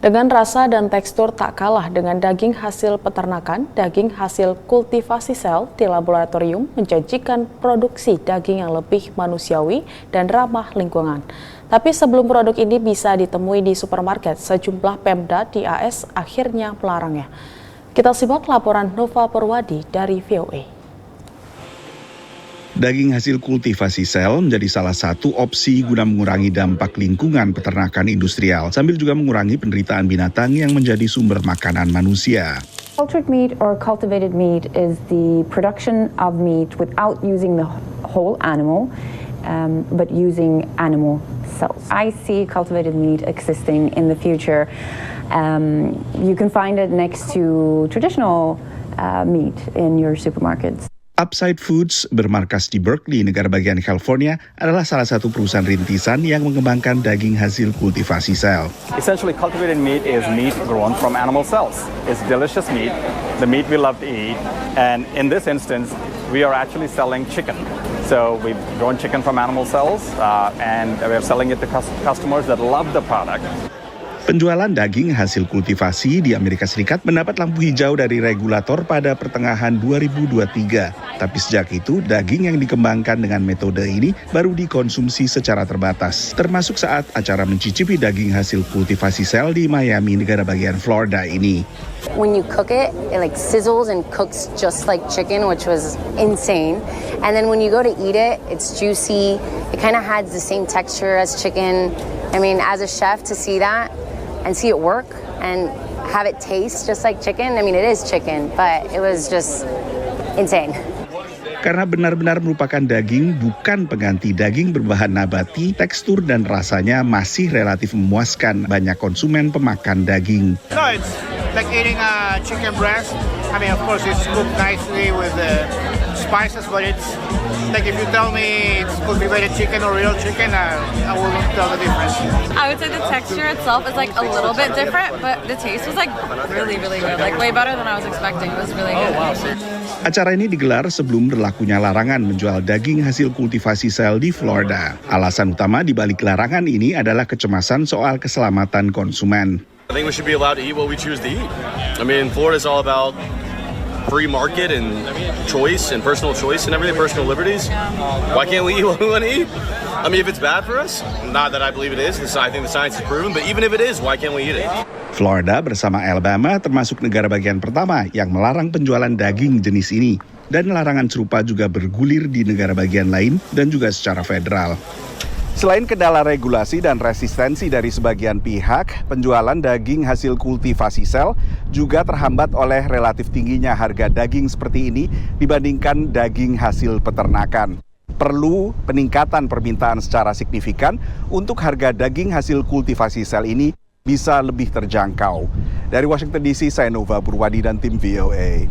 Dengan rasa dan tekstur tak kalah dengan daging hasil peternakan, daging hasil kultivasi sel di laboratorium menjanjikan produksi daging yang lebih manusiawi dan ramah lingkungan. Tapi sebelum produk ini bisa ditemui di supermarket, sejumlah Pemda di AS akhirnya melarangnya. Kita simak laporan Nova Purwadi dari VOA. Daging hasil kultivasi sel menjadi salah satu opsi guna mengurangi dampak lingkungan peternakan industrial, sambil juga mengurangi penderitaan binatang yang menjadi sumber makanan manusia. Cultured meat or cultivated meat is the production of meat without using the whole animal, but using animal cells. I see cultivated meat existing in the future. You can find it next to traditional meat in your supermarkets. Upside Foods bermarkas di Berkeley, negara bagian California, adalah salah satu perusahaan rintisan yang mengembangkan daging hasil kultivasi sel. Essentially, cultivated meat is meat grown from animal cells. It's delicious meat, the meat we love to eat, and in this instance, we are actually selling chicken. So we've grown chicken from animal cells, and we're selling it to customers that love the product. Penjualan daging hasil kultivasi di Amerika Serikat mendapat lampu hijau dari regulator pada pertengahan 2023. Tapi sejak itu, daging yang dikembangkan dengan metode ini baru dikonsumsi secara terbatas, termasuk saat acara mencicipi daging hasil kultivasi sel di Miami, negara bagian Florida ini. When you cook it, it like sizzles and cooks just like chicken, which was insane. And then when you go to eat it, it's juicy. It kind of has the same texture as chicken. I mean, as a chef, to see that and see it work and have it taste just like chicken. I mean, it is chicken, but it was just insane. Karena benar-benar merupakan daging, bukan pengganti daging berbahan nabati, tekstur dan rasanya masih relatif memuaskan banyak konsumen pemakan daging. No, it's like eating a chicken breast. I mean, of course, it's cooked nicely with the spices, but it's like if you tell me it's cultivated chicken or real chicken, I wouldn't tell the difference. I would say the texture itself is like a little bit different, but the taste was like really, really good. Like way better than I was expecting. It was really good. Acara ini digelar sebelum berlakunya larangan menjual daging hasil kultivasi sel di Florida. Alasan utama di balik larangan ini adalah kecemasan soal keselamatan konsumen. I think we should be allowed to eat what we choose to eat. I mean, Florida is all about free market and choice and personal choice and everything, personal liberties. Why can't we eat what we want to eat? I mean, if it's bad for us, not that I believe it is, I think the science is proven, but even if it is, why can't we eat it? Florida bersama Alabama termasuk negara bagian pertama yang melarang penjualan daging jenis ini. Dan larangan serupa juga bergulir di negara bagian lain dan juga secara federal. Selain kendala regulasi dan resistensi dari sebagian pihak, penjualan daging hasil kultivasi sel juga terhambat oleh relatif tingginya harga daging seperti ini dibandingkan daging hasil peternakan. Perlu peningkatan permintaan secara signifikan untuk harga daging hasil kultivasi sel ini bisa lebih terjangkau. Dari Washington DC, saya Nova Purwadi dan tim VOA.